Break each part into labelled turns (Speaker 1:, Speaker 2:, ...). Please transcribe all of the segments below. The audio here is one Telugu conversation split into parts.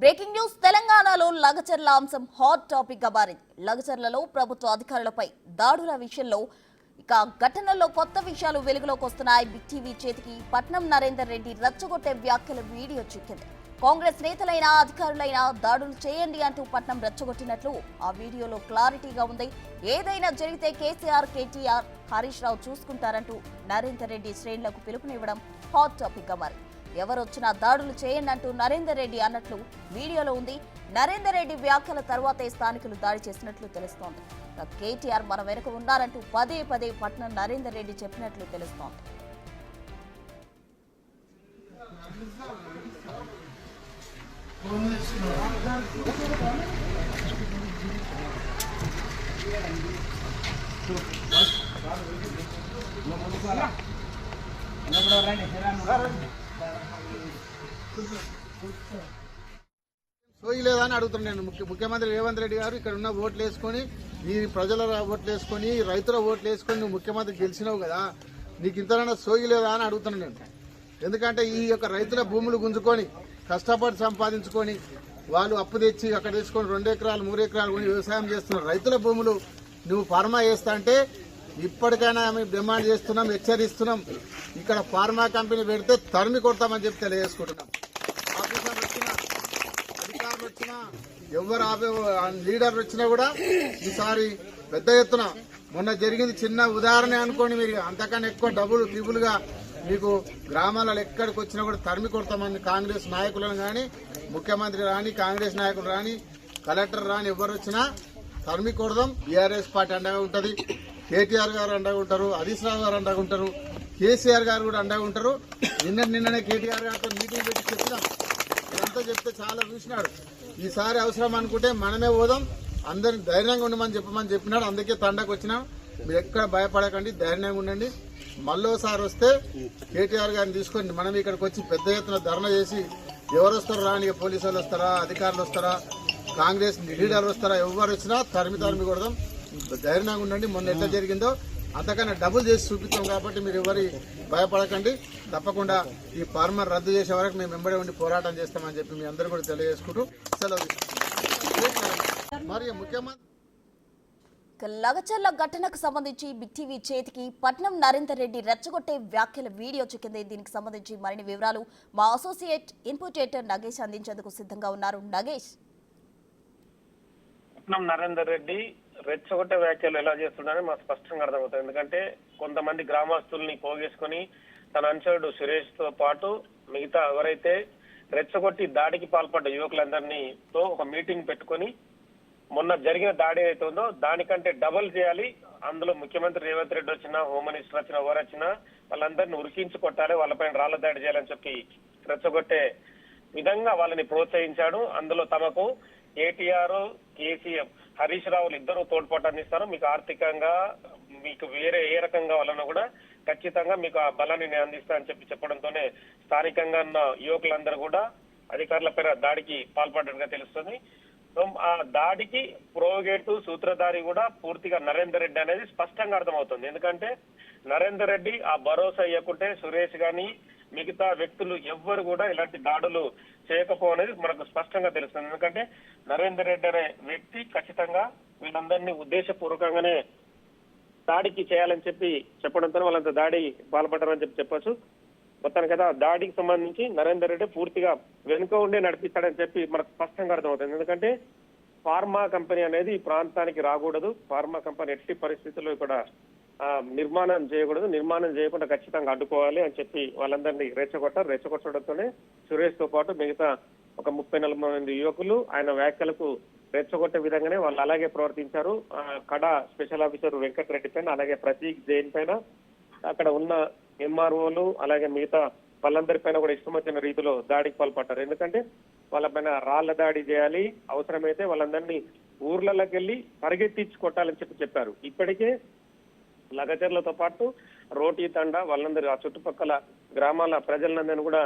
Speaker 1: బ్రేకింగ్ న్యూస్ తెలంగాణలో లగచర్ల అంశం హాట్ టాపిక్ గా మారింది. లగచర్లలో ప్రభుత్వ అధికారులపై దాడుల విషయంలో ఇక ఘటనలో కొత్త విషయాలు వెలుగులోకి వస్తున్నాయి. బిగ్ టీవీ చేతికి పట్నం నరేందర్ రెడ్డి రెచ్చగొట్టే వ్యాఖ్యల వీడియో చిక్కింది. కాంగ్రెస్ నేతలైనా అధికారులైనా దాడులు చేయండి అంటూ పట్నం రెచ్చగొట్టినట్లు ఆ వీడియోలో క్లారిటీగా ఉంది. ఏదైనా జరిగితే కేసీఆర్, కేటీఆర్, హరీష్ రావు చూసుకుంటారంటూ నరేందర్ రెడ్డి శ్రేణులకు పిలుపునివ్వడం హాట్ టాపిక్ గా మారింది. ఎవరొచ్చినా దాడులు చేయండి అంటూ నరేందర్ రెడ్డి అన్నట్లు వీడియోలో ఉంది. నరేందర్ రెడ్డి వ్యాఖ్యల తర్వాతే స్థానికులు దాడి చేసినట్లు తెలుస్తోంది. కేటీఆర్ మన వెనుక ఉన్నారంటూ పదే పదే పట్నం నరేందర్ రెడ్డి చెప్పినట్లు తెలుస్తోంది.
Speaker 2: సోయలేదని అడుగుతున్నాను. ముఖ్యమంత్రి రేవంత్ రెడ్డి గారు ఇక్కడ ఉన్న ఓట్లు వేసుకొని, ఈ ప్రజల ఓట్లు వేసుకొని, రైతుల ఓట్లు వేసుకొని నువ్వు ముఖ్యమంత్రి గెలిచినావు కదా, నీకు ఇంతనైనా సోయలేదా అని అడుగుతున్నాను నేను. ఎందుకంటే ఈ యొక్క రైతుల భూములు గుంజుకొని కష్టపడి సంపాదించుకొని వాళ్ళు అప్పు తెచ్చి అక్కడ తీసుకొని 2 ఎకరాలు 3 ఎకరాలు కొని వ్యవసాయం చేస్తున్నారు. రైతుల భూములు నువ్వు ఫార్మా చేస్తా అంటే ఇప్పటికైనా మేము డిమాండ్ చేస్తున్నాం, హెచ్చరిస్తున్నాం. ఇక్కడ ఫార్మా కంపెనీ పెడితే తరిమి కొడతామని చెప్పి తెలియజేసుకుంటున్నాం. ఆఫీసర్లు వచ్చినా, అధికారులు వచ్చినా, ఎవరు ఆపే లీడర్లు వచ్చినా కూడా ఈసారి పెద్ద ఎత్తున మొన్న జరిగింది చిన్న ఉదాహరణ అనుకోండి. మీరు అంతకన్నా ఎక్కువ డబుల్ ట్రిబుల్గా మీకు గ్రామాలలో ఎక్కడికి వచ్చినా కూడా తరిమి కొడతామని కాంగ్రెస్ నాయకులను కానీ, ముఖ్యమంత్రి రాని, కాంగ్రెస్ నాయకులు రాని, కలెక్టర్ రాని, ఎవరు వచ్చినా తరిమి కొడదాం. బీఆర్ఎస్ పార్టీ అండగా ఉంటుంది, కేటీఆర్ గారు అండగా ఉంటారు, హరీష్ రావు గారు అండగా ఉంటారు, కేసీఆర్ గారు కూడా అండగా ఉంటారు. నిన్ననే కేటీఆర్ గారితో మీటింగ్ పెట్టి చెప్పినాం. ఇదంతా చెప్తే చాలా చూసినాడు. ఈసారి అవసరం అనుకుంటే మనమే పోదాం, అందరిని ధైర్యంగా ఉండమని చెప్పినాడు. అందుకే తండకు వచ్చినాం. మీరు ఎక్కడ భయపడకండి, ధైర్యంగా ఉండండి. మళ్ళోసారి వస్తే కేటీఆర్ గారిని తీసుకొని మనం ఇక్కడికి వచ్చి పెద్ద ఎత్తున ధర్నా చేసి ఎవరు వస్తారో రాని, పోలీసు వాళ్ళు వస్తారా, అధికారులు వస్తారా, కాంగ్రెస్ లీడర్లు వస్తారా, ఎవరు వచ్చినా తరిమి కొడదాం. ధైర్యంగా ఉండండి. మొన్న ఎట్లా జరిగిందో అంతకన్నా డబుల్ చేసి చూపించాం కాబట్టి మీరు ఎవరి భయపడకండి. తప్పకుండా ఈ ఫార్మర్ రద్దు చేసే వరకు మేము వెంబడి ఉండి పోరాటం చేస్తామని చెప్పి మీ అందరూ కూడా తెలియజేసుకుంటూ సెలవు. మరి ముఖ్యమంత్రి
Speaker 1: లగచర్ల ఘటనకు సంబంధించి బిగ్ టీవీ చేతికి పట్నం నరేందర్ రెడ్డి రెచ్చగొట్టే వ్యాఖ్యల వీడియో చిక్కింది. దీనికి సంబంధించి మరిన్ని వివరాలు మా అసోసియేట్ ఇన్పుటేటర్ నగేష్ అందించేందుకు సిద్ధంగా ఉన్నారు. నగేష్,
Speaker 3: పట్నం నరేందర్ రెడ్డి రెచ్చగొట్టే వ్యాఖ్యలు ఎలా చేస్తున్నారని మాకు స్పష్టంగా అర్థమవుతుంది. ఎందుకంటే కొంతమంది గ్రామస్తుల్ని పోగేసుకుని తన అనుచరుడు సురేష్ తో పాటు మిగతా ఎవరైతే రెచ్చగొట్టి దాడికి పాల్పడ్డ యువకులందరినీ తో ఒక మీటింగ్ పెట్టుకుని మొన్న జరిగిన దాడి ఏదైతే ఉందో దానికంటే డబుల్ చేయాలి, అందులో ముఖ్యమంత్రి రేవంత్ రెడ్డి వచ్చినా, హోమ్ మినిస్టర్ వచ్చినా, ఎవరు వచ్చినా వాళ్ళందరినీ ఉరికించి కొట్టాలి, వాళ్ళపైన రాళ్ల దాడి చేయాలని చెప్పి రెచ్చగొట్టే విధంగా వాళ్ళని ప్రోత్సహించాడు. అందులో తమకు కేటీఆర్, కేసీఎం, హరీష్ రావులు ఇద్దరు తోడ్పాటు ఇస్తారు, మీకు ఆర్థికంగా మీకు వేరే ఏ రకంగా వాళ్ళను కూడా ఖచ్చితంగా మీకు ఆ బలాన్ని నేను అందిస్తా అని చెప్పి చెప్పడంతోనే స్థానికంగా ఉన్న యువకులందరూ కూడా అధికారులపైన దాడికి పాల్పడ్డట్టుగా తెలుస్తుంది. ఆ దాడికి ప్రోగేటు సూత్రధారి కూడా పూర్తిగా నరేందర్ రెడ్డి అనేది స్పష్టంగా అర్థమవుతుంది. ఎందుకంటే నరేందర్ రెడ్డి ఆ భరోసా ఇవ్వకుంటే సురేష్ గాని మిగతా వ్యక్తులు ఎవ్వరు కూడా ఇలాంటి దాడులు చేయకపోవనేది మనకు స్పష్టంగా తెలుస్తుంది. ఎందుకంటే నరేందర్ రెడ్డి అనే వ్యక్తి ఖచ్చితంగా వీళ్ళందరినీ ఉద్దేశపూర్వకంగానే దాడికి చేయాలని చెప్పి చెప్పడంతో వాళ్ళంతా దాడి పాల్పడ్డారని చెప్పొచ్చు. మొత్తానికి కదా దాడికి సంబంధించి నరేందర్ రెడ్డి పూర్తిగా వెనుక ఉండే నడిపిస్తాడని చెప్పి మనకు స్పష్టంగా అర్థమవుతుంది. ఎందుకంటే ఫార్మా కంపెనీ అనేది ఈ ప్రాంతానికి రాకూడదు, ఫార్మా కంపెనీ ఎట్టి పరిస్థితుల్లో ఇక్కడ నిర్మాణం చేయకూడదు, నిర్మాణం చేయకుండా ఖచ్చితంగా అడ్డుకోవాలి అని చెప్పి వాళ్ళందరినీ రెచ్చగొట్టడంతోనే సురేష్ తో పాటు మిగతా ఒక 30-40 మంది యువకులు ఆయన వ్యాఖ్యలకు రెచ్చగొట్టే విధంగానే వాళ్ళు అలాగే ప్రవర్తించారు. కడా స్పెషల్ ఆఫీసర్ వెంకటరెడ్డి పైన, అలాగే ప్రతీక్ జైన్ పైన, అక్కడ ఉన్న ఎంఆర్ఓలు అలాగే మిగతా వాళ్ళందరి పైన కూడా ఇష్టం వచ్చిన రీతిలో దాడికి పాల్పడ్డారు. ఎందుకంటే వాళ్ళపైన రాళ్ల దాడి చేయాలి, అవసరమైతే వాళ్ళందరినీ ఊర్లలోకి వెళ్లి పరిగెత్తించి కొట్టాలని చెప్పారు. ఇప్పటికే లగచర్లతో పాటు రోటీ తండ వాళ్ళందరూ ఆ చుట్టుపక్కల గ్రామాల ప్రజలందరినీ కూడా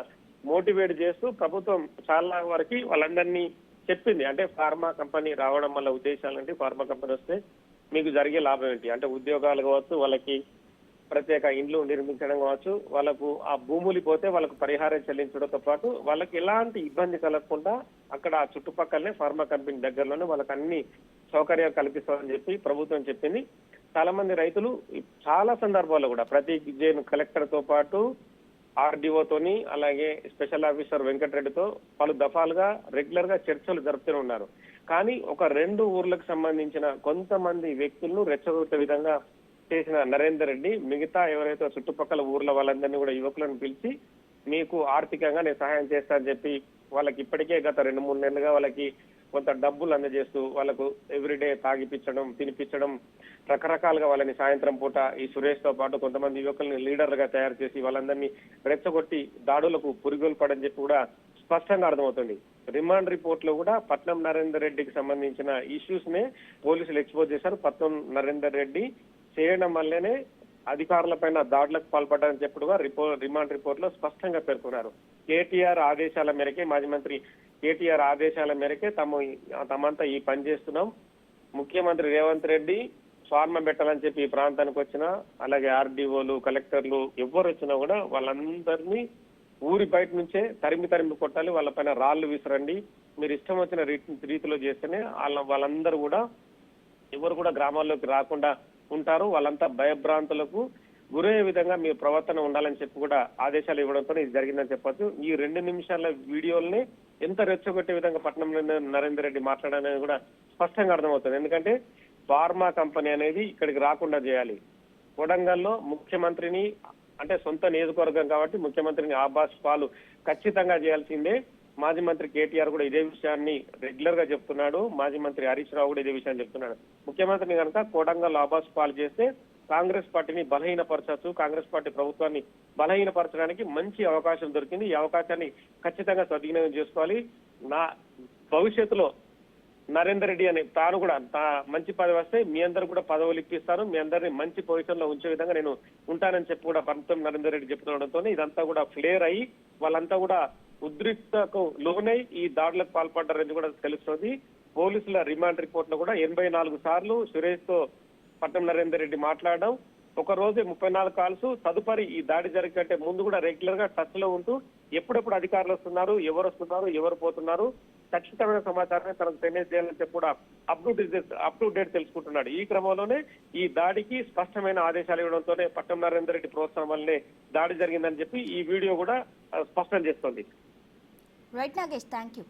Speaker 3: మోటివేట్ చేస్తూ ప్రభుత్వం చాలా వరకు వాళ్ళందరినీ చెప్పింది. అంటే ఫార్మా కంపెనీ రావడం వల్ల ఉద్దేశాలు ఏంటి, ఫార్మా కంపెనీ వస్తే మీకు జరిగే లాభం ఏంటి, అంటే ఉద్యోగాలు కావచ్చు, వాళ్ళకి ప్రత్యేక ఇండ్లు నిర్మించడం కావచ్చు, వాళ్ళకు ఆ భూములు పోతే వాళ్ళకు పరిహారం చెల్లించడంతో పాటు వాళ్ళకి ఎలాంటి ఇబ్బంది కలగకుండా అక్కడ ఆ చుట్టుపక్కలనే ఫార్మా కంపెనీ దగ్గరలోనే వాళ్ళకి అన్ని సౌకర్యాలు కల్పిస్తామని చెప్పి ప్రభుత్వం చెప్పింది. చాలా మంది రైతులు చాలా సందర్భాల్లో కూడా ప్రతి కలెక్టర్ తో పాటు ఆర్డీఓతోని అలాగే స్పెషల్ ఆఫీసర్ వెంకటరెడ్డితో పలు దఫాలుగా రెగ్యులర్ గా చర్చలు జరుపుతూనే ఉన్నారు. కానీ ఒక 2 ఊర్లకు సంబంధించిన కొంతమంది వ్యక్తులను రెచ్చగొట్టే విధంగా చేసిన నరేందర్ రెడ్డి మిగతా ఎవరైతే చుట్టుపక్కల ఊర్ల వాళ్ళందరినీ కూడా యువకులను పిలిచి మీకు ఆర్థికంగా నేను సహాయం చేస్తా అని చెప్పి వాళ్ళకి ఇప్పటికే గత 2-3 నెలలుగా వాళ్ళకి కొంత డబ్బులు అందజేస్తూ వాళ్ళకు ఎవ్రీడే తాగిపించడం, తినిపించడం, రకరకాలుగా వాళ్ళని సాయంత్రం పూట ఈ సురేష్ తో పాటు కొంతమంది యువకుల్ని లీడర్లుగా తయారు చేసి వాళ్ళందరినీ రెచ్చగొట్టి దాడులకు పురిగొల్పడని చెప్పి కూడా స్పష్టంగా అర్థమవుతుంది. రిమాండ్ రిపోర్ట్ లో కూడా పట్నం నరేందర్ రెడ్డికి సంబంధించిన ఇష్యూస్ నే పోలీసులు ఎక్స్పోజ్ చేశారు. పట్నం నరేందర్ రెడ్డి చేయడం వల్లనే అధికారులపైన దాడులకు పాల్పడ్డారని చెప్పుడుగా రిమాండ్ రిపోర్ట్ లో స్పష్టంగా పేర్కొన్నారు. కేటీఆర్ ఆదేశాల మేరకే మాజీ మంత్రి కేటీఆర్ ఆదేశాల మేరకే తమంతా ఈ పని చేస్తున్నాం. ముఖ్యమంత్రి రేవంత్ రెడ్డి ఫార్మా పెట్టాలని చెప్పి ఈ ప్రాంతానికి వచ్చినా అలాగే ఆర్డీఓలు కలెక్టర్లు ఎవరు వచ్చినా కూడా వాళ్ళందరినీ ఊరి బయట నుంచే తరిమి కొట్టాలి, వాళ్ళపైన రాళ్లు విసరండి, మీరు ఇష్టం వచ్చిన రీతిలో చేస్తేనే వాళ్ళందరూ కూడా ఎవరు కూడా గ్రామాల్లోకి రాకుండా ఉంటారు, వాళ్ళంతా భయభ్రాంతులకు గురయ్యే విధంగా మీ ప్రవర్తన ఉండాలని చెప్పి కూడా ఆదేశాలు ఇవ్వడంతో ఇది జరిగిందని చెప్పొచ్చు. ఈ 2 నిమిషాల వీడియోల్ని ఎంత రెచ్చగొట్టే విధంగా పట్నంలో నరేందర్ రెడ్డి మాట్లాడాలని కూడా స్పష్టంగా అర్థమవుతుంది. ఎందుకంటే ఫార్మా కంపెనీ అనేది ఇక్కడికి రాకుండా చేయాలి. కొడంగల్లో ముఖ్యమంత్రిని అంటే సొంత నియోజకవర్గం కాబట్టి ముఖ్యమంత్రిని ఆబాస్ పాలు ఖచ్చితంగా చేయాల్సిందే. మాజీ మంత్రి కేటీఆర్ కూడా ఇదే విషయాన్ని రెగ్యులర్ గా చెప్తున్నాడు. మాజీ మంత్రి హరీష్ రావు కూడా ఇదే విషయాన్ని చెప్తున్నాడు. ముఖ్యమంత్రిని కనుక కోడంగల్ ఆబాస్ పాలు చేస్తే కాంగ్రెస్ పార్టీని బలహీనపరచచ్చు, కాంగ్రెస్ పార్టీ ప్రభుత్వాన్ని బలహీనపరచడానికి మంచి అవకాశం దొరికింది. ఈ అవకాశాన్ని ఖచ్చితంగా సద్వినియోగం చేసుకోవాలి. నా భవిష్యత్తులో నరేందర్ రెడ్డి అని తాను కూడా మంచి పదవి వస్తే మీ అందరు కూడా పదవులు ఇప్పిస్తాను, మీ అందరినీ మంచి పొజిషన్ లో ఉంచే విధంగా నేను ఉంటానని చెప్పి కూడా పట్నం నరేందర్ రెడ్డి చెప్తుండడంతో ఇదంతా కూడా ఫ్లేర్ అయ్యి వాళ్ళంతా కూడా ఉద్రిక్తకు లోనై ఈ దాడులకు పాల్పడ్డారని కూడా తెలుస్తుంది. పోలీసుల రిమాండ్ రిపోర్ట్ లో కూడా 84 సార్లు సురేష్ తో పట్నం నరేందర్ రెడ్డి మాట్లాడడం, ఒక రోజే 34 కాల్స్. తదుపరి ఈ దాడి జరిగే ముందు కూడా రెగ్యులర్ గా టచ్ లో ఉంటూ ఎప్పుడెప్పుడు అధికారులు వస్తున్నారు, ఎవరు వస్తున్నారు, ఎవరు పోతున్నారు, ఖచ్చితమైన సమాచారాన్ని తనకు తెలియజేయాలని చెప్పి కూడా అప్ టు డేట్ తెలుసుకుంటున్నాడు. ఈ క్రమంలోనే ఈ దాడికి స్పష్టమైన ఆదేశాలు ఇవ్వడంతోనే పట్నం నరేందర్ రెడ్డి ప్రోత్సాహం వల్లనే దాడి జరిగిందని చెప్పి ఈ వీడియో కూడా స్పష్టం చేస్తోంది.
Speaker 1: Right Nagesh, thank you.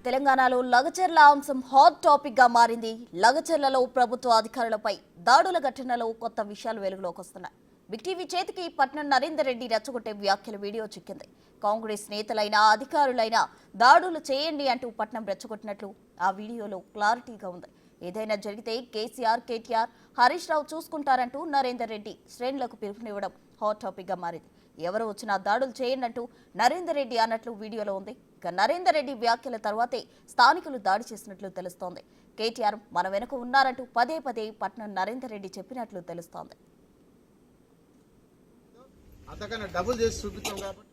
Speaker 1: తెలంగాణలో లగచర్ల అంశం హాట్ టాపిక్ గా మారింది. లగచర్లలో ప్రభుత్వ అధికారులపై దాడుల ఘటనలో కొత్త విషయాలు వెలుగులోకి వస్తున్నాయి. బిగ్ టీవీ చేతికి పట్నం నరేందర్ రెడ్డి రెచ్చగొట్టే వ్యాఖ్యల వీడియో చిక్కింది. కాంగ్రెస్ నేతలైనా అధికారులైనా దాడులు చేయండి అంటూ పట్నం రెచ్చగొట్టినట్లు ఆ వీడియోలో క్లారిటీగా ఉంది. ఏదైనా జరిగితే కేటీఆర్ హరీష్ రావు చూసుకుంటారంటూ నరేందర్ రెడ్డి శ్రేణులకు పిలుపునివ్వడం హాట్ టాపిక్ గా మారింది. ఎవరు వచ్చినా దాడులు చేయండంటూ నరేందర్ రెడ్డి అన్నట్లు వీడియోలో ఉంది. ఇక నరేందర్ రెడ్డి వ్యాఖ్యల తర్వాతే స్థానికులు దాడి చేసినట్లు తెలుస్తోంది. కేటీఆర్ మన వెనుక ఉన్నారంటూ పదే పట్నం నరేందర్ రెడ్డి చెప్పినట్లు తెలుస్తోంది.
Speaker 2: అంతకన్నా డబుల్ చేసి చూపిస్తాం కాబట్టి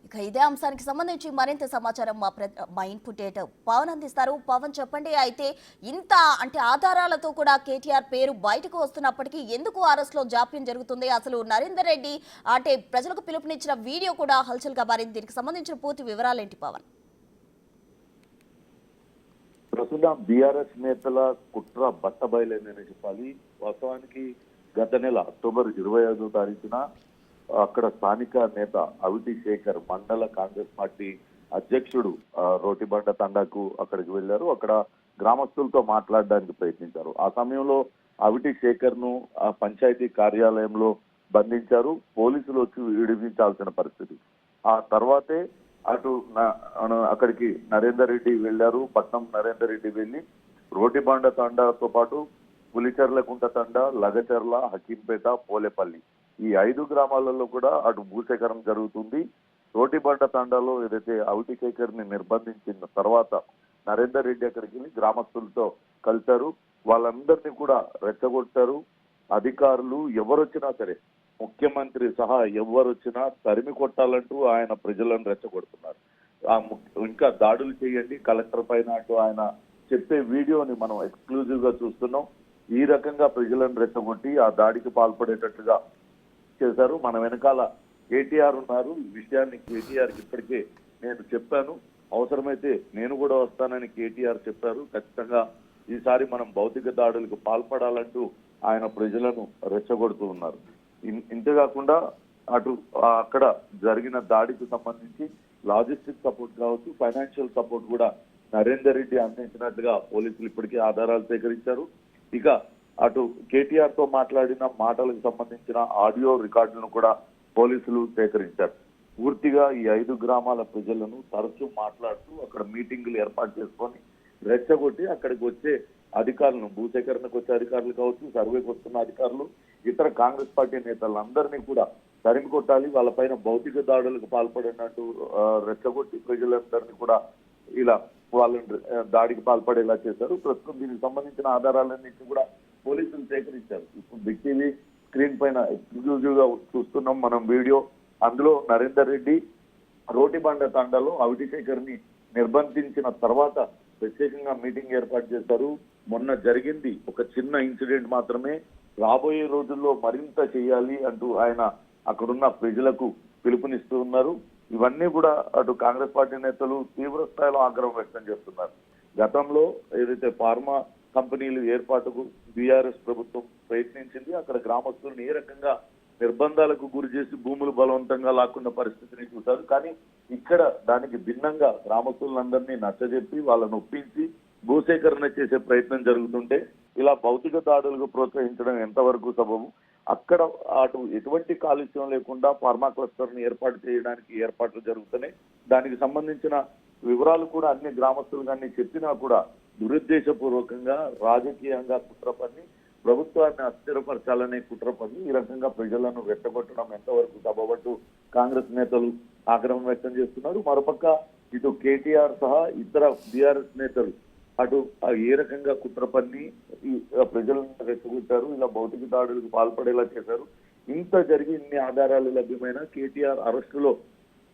Speaker 1: ఇక ఇదే అంశానికి సంబంధించి మరింత సమాచారం మా ఇన్పుట్ ఎడిటర్ పవన్ అందిస్తారు. పవన్, చెప్పండి. అయితే ఇంత అంటే ఆధారాలతో కూడా కేటీఆర్ పేరు బయటకు వస్తున్నప్పటికీ ఎందుకు అరెస్ట్ లో జాప్యం జరుగుతుంది? అసలు నరేందర్ రెడ్డి అంటే ప్రజలకు పిలుపునిచ్చిన వీడియో కూడా హల్చల్ గా మారింది. దీనికి సంబంధించిన పూర్తి వివరాలేంటి పవన్?
Speaker 4: ప్రస్తుతం బీఆర్ఎస్ నేతల కుట్ర బట్టబయలైందని చెప్పాలి. వాస్తవానికి గత నెల అక్టోబర్ 25వ తారీఖున అక్కడ స్థానిక నేత అవిటి శేఖర్ మండల కాంగ్రెస్ పార్టీ అధ్యక్షుడు రోటిబండ తండాకు అక్కడికి వెళ్లారు. అక్కడ గ్రామస్తులతో మాట్లాడడానికి ప్రయత్నించారు. ఆ సమయంలో అవిటి శేఖర్ ను ఆ పంచాయతీ కార్యాలయంలో బంధించారు. పోలీసులు వచ్చి విడిపించాల్సిన పరిస్థితి. ఆ తర్వాతే అక్కడికి నరేందర్ రెడ్డి వెళ్లారు. పట్నం నరేందర్ రెడ్డి వెళ్లి రోటిబండ తండాతో పాటు పులిచెర్లకుంట తండా, లగచెర్ల, హకీంపేట, పోలేపల్లి ఈ 5 గ్రామాలలో కూడా అటు భూసేకరణ జరుగుతుంది. రోటిబండ తండాలో ఏదైతే అవిటి శేఖర్ ని నిర్బంధించిన తర్వాత నరేందర్ రెడ్డి అక్కడికి వెళ్ళి గ్రామస్తులతో కలిశారు. వాళ్ళందరినీ కూడా రెచ్చగొట్టారు. అధికారులు ఎవరొచ్చినా సరే, ముఖ్యమంత్రి సహా ఎవరొచ్చినా తరిమి కొట్టాలంటూ ఆయన ప్రజలను రెచ్చగొడుతున్నారు. ఇంకా దాడులు చేయండి కలెక్టర్ పైన అంటూ ఆయన చెప్పే వీడియోని మనం ఎక్స్క్లూజివ్ గా చూస్తున్నాం. ఈ రకంగా ప్రజలను రెచ్చగొట్టి ఆ దాడికి పాల్పడేటట్లుగా చేశారు. మన వెనకాల కేటీఆర్ ఉన్నారు. ఈ విషయాన్ని కేటీఆర్కి ఇప్పటికే నేను చెప్పాను. అవసరమైతే నేను కూడా వస్తానని కేటీఆర్ చెప్పారు. ఖచ్చితంగా ఈసారి మనం భౌతిక దాడులకు పాల్పడాలంటూ ఆయన ప్రజలను రెచ్చగొడుతూ ఉన్నారు. ఇంతేకాకుండా అటు అక్కడ జరిగిన దాడికి సంబంధించి లాజిస్టిక్ సపోర్ట్ కావచ్చు, ఫైనాన్షియల్ సపోర్ట్ కూడా నరేందర్ రెడ్డి అందించినట్లుగా పోలీసులు ఇప్పటికే ఆధారాలు సేకరించారు. ఇక అటు కేటీఆర్ తో మాట్లాడిన మాటలకు సంబంధించిన ఆడియో రికార్డులను కూడా పోలీసులు సేకరించారు. పూర్తిగా ఈ 5 గ్రామాల ప్రజలను తరచూ మాట్లాడుతూ అక్కడ మీటింగులు ఏర్పాటు చేసుకొని రెచ్చగొట్టి అక్కడికి వచ్చే అధికారులను, భూసేకరణకు వచ్చే అధికారులు కావచ్చు, సర్వేకి వస్తున్న అధికారులు, ఇతర కాంగ్రెస్ పార్టీ నేతలందరినీ కూడా తరిమి కొట్టాలి, వాళ్ళపైన భౌతిక దాడులకు పాల్పడినట్టు రెచ్చగొట్టి ప్రజలందరినీ కూడా ఇలా వాళ్ళని దాడికి పాల్పడేలా చేశారు. ప్రస్తుతం దీనికి సంబంధించిన ఆధారాలన్నింటినీ కూడా పోలీసులు సేకరించారు. ఇప్పుడు బిగ్ టీవీ స్క్రీన్ పైన ఎక్స్క్లూజివ్ గా చూస్తున్నాం మనం వీడియో. అందులో నరేందర్ రెడ్డి రోటిబండ తండాలో అవిటి శేఖర్ ని నిర్బంధించిన తర్వాత ప్రత్యేకంగా మీటింగ్ ఏర్పాటు చేశారు. మొన్న జరిగింది ఒక చిన్న ఇన్సిడెంట్ మాత్రమే, రాబోయే రోజుల్లో మరింత చేయాలి అంటూ ఆయన అక్కడున్న ప్రజలకు పిలుపునిస్తూ ఉన్నారు. ఇవన్నీ కూడా అటు కాంగ్రెస్ పార్టీ నేతలు తీవ్ర స్థాయిలో ఆగ్రహం వ్యక్తం చేస్తున్నారు. గతంలో ఏదైతే ఫార్మా కంపెనీలు ఏర్పాటుకు బీఆర్ఎస్ ప్రభుత్వం ప్రయత్నించింది, అక్కడ గ్రామస్తులను ఏ రకంగా నిర్బంధాలకు గురి చేసి భూములు బలవంతంగా లాక్కున్న పరిస్థితిని చూశారు. కానీ ఇక్కడ దానికి భిన్నంగా గ్రామస్తులందరినీ నచ్చజెప్పి వాళ్ళను ఒప్పించి భూసేకరణ చేసే ప్రయత్నం జరుగుతుంటే ఇలా భౌతిక దాడులకు ప్రోత్సహించడం ఎంతవరకు సబబు? అక్కడ అటు ఎటువంటి కాలుష్యం లేకుండా ఫార్మా క్లస్టర్ ని ఏర్పాటు చేయడానికి ఏర్పాట్లు జరుగుతున్నాయి. దానికి సంబంధించిన వివరాలు కూడా అన్ని గ్రామస్తులు కానీ చెప్పినా కూడా దురుద్దేశపూర్వకంగా రాజకీయంగా కుట్ర పన్ని ప్రభుత్వాన్ని అస్థిరపరచాలనే కుట్ర పన్ని ఈ రకంగా ప్రజలను రెచ్చగొట్టడం ఎంతవరకు సబబట్టు కాంగ్రెస్ నేతలు ఆగ్రహం వ్యక్తం చేస్తున్నారు. మరోపక్క ఇటు కేటీఆర్ సహా ఇతర బీఆర్ఎస్ నేతలు అటు ఏ రకంగా కుట్ర పన్ని ఈ ప్రజలను రెచ్చగొట్టారు, ఇలా భౌతిక దాడులకు పాల్పడేలా చేశారు. ఇంత జరిగి ఇన్ని ఆధారాలు లభ్యమైన కేటీఆర్ అరెస్టులో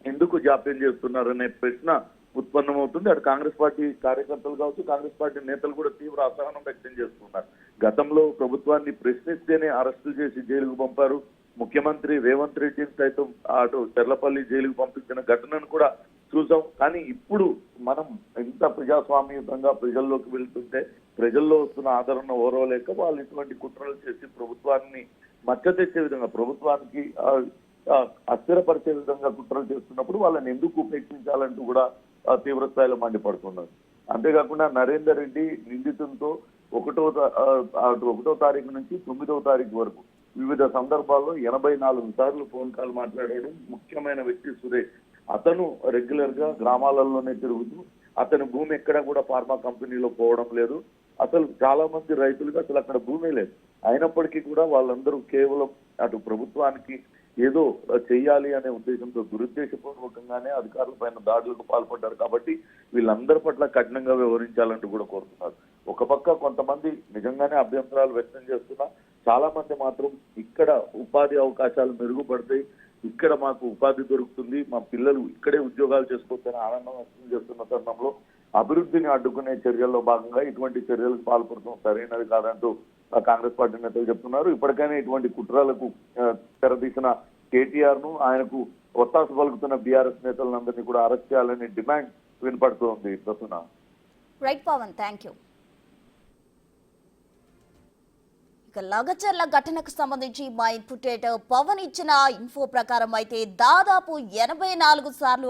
Speaker 4: ఎందుకు జాప్యం చేస్తున్నారనే ప్రశ్న ఉత్పన్నమవుతుంది. అటు కాంగ్రెస్ పార్టీ కార్యకర్తలు కావచ్చు, కాంగ్రెస్ పార్టీ నేతలు కూడా తీవ్ర అసహనం వ్యక్తం చేస్తున్నారు. గతంలో ప్రభుత్వాన్ని ప్రశ్నిస్తేనే అరెస్టులు చేసి జైలుకు పంపారు. ముఖ్యమంత్రి రేవంత్ రెడ్డిని సైతం అటు చెర్లపల్లి జైలుకు పంపించిన ఘటనను కూడా చూసాం. కానీ ఇప్పుడు మనం ఇంత ప్రజాస్వామ్యయుతంగా ప్రజల్లోకి వెళ్తుంటే ప్రజల్లో వస్తున్న ఆదరణ ఓరవలేక వాళ్ళు ఇటువంటి కుట్రలు చేసి ప్రభుత్వాన్ని మచ్చ తెచ్చే విధంగా, ప్రభుత్వానికి అస్థిరపరిచే విధంగా కుట్రలు చేస్తున్నప్పుడు వాళ్ళని ఎందుకు ఉపేక్షించాలంటూ కూడా తీవ్ర స్థాయిలో మండిపడుతున్నారు. అంతేకాకుండా నరేందర్ రెడ్డి నిందితులతో 1వ తారీఖు నుంచి 9వ తారీఖు వరకు వివిధ సందర్భాల్లో 84 సార్లు ఫోన్ కాల్ మాట్లాడాడు. ముఖ్యమైన వ్యక్తి సురేష్, అతను రెగ్యులర్ గా గ్రామాలలోనే తిరుగుతూ అతని భూమి ఎక్కడ కూడా ఫార్మా కంపెనీలో పోవడం లేదు. అసలు చాలా మంది రైతులకు అసలు అక్కడ భూమి లేదు. అయినప్పటికీ కూడా వాళ్ళందరూ కేవలం అటు ప్రభుత్వానికి ఏదో చెయ్యాలి అనే ఉద్దేశంతో దురుద్దేశపూర్వకంగానే అధికారుల పైన దాడులకు పాల్పడ్డారు. కాబట్టి వీళ్ళందరి పట్ల కఠినంగా వ్యవహరించాలంటూ కూడా కోరుతున్నారు. ఒక పక్క కొంతమంది నిజంగానే అభ్యంతరాలు వ్యక్తం చేస్తున్నా, చాలా మంది మాత్రం ఇక్కడ ఉపాధి అవకాశాలు మెరుగుపడతాయి, ఇక్కడ మాకు ఉపాధి దొరుకుతుంది, మా పిల్లలు ఇక్కడే ఉద్యోగాలు చేసుకోవచ్చని ఆనందం వ్యక్తం చేస్తున్న తరుణంలో అభివృద్ధిని అడ్డుకునే చర్యల్లో భాగంగా ఇటువంటి చర్యలకు పాల్పడటం సరైనది కాదంటూ కాంగ్రెస్ పార్టీ నేతలు చెప్తున్నారు. ఇప్పటికైనా ఇటువంటి కుట్రలకు తెరదీసిన కేటీఆర్ ను, ఆయనకు ఒత్తాసు పలుకుతున్న బీఆర్ఎస్ నేతలందరినీ కూడా అరెస్ట్ చేయాలని డిమాండ్ వినపడుతోంది. Prasanna.
Speaker 1: Right Pavan, thank you. ఇక లగచర్ల ఘటనకు సంబంధించి మా ఇన్పుట్ పవన్ ఇచ్చిన ఇన్ఫో ప్రకారం అయితే దాదాపు 84 సార్లు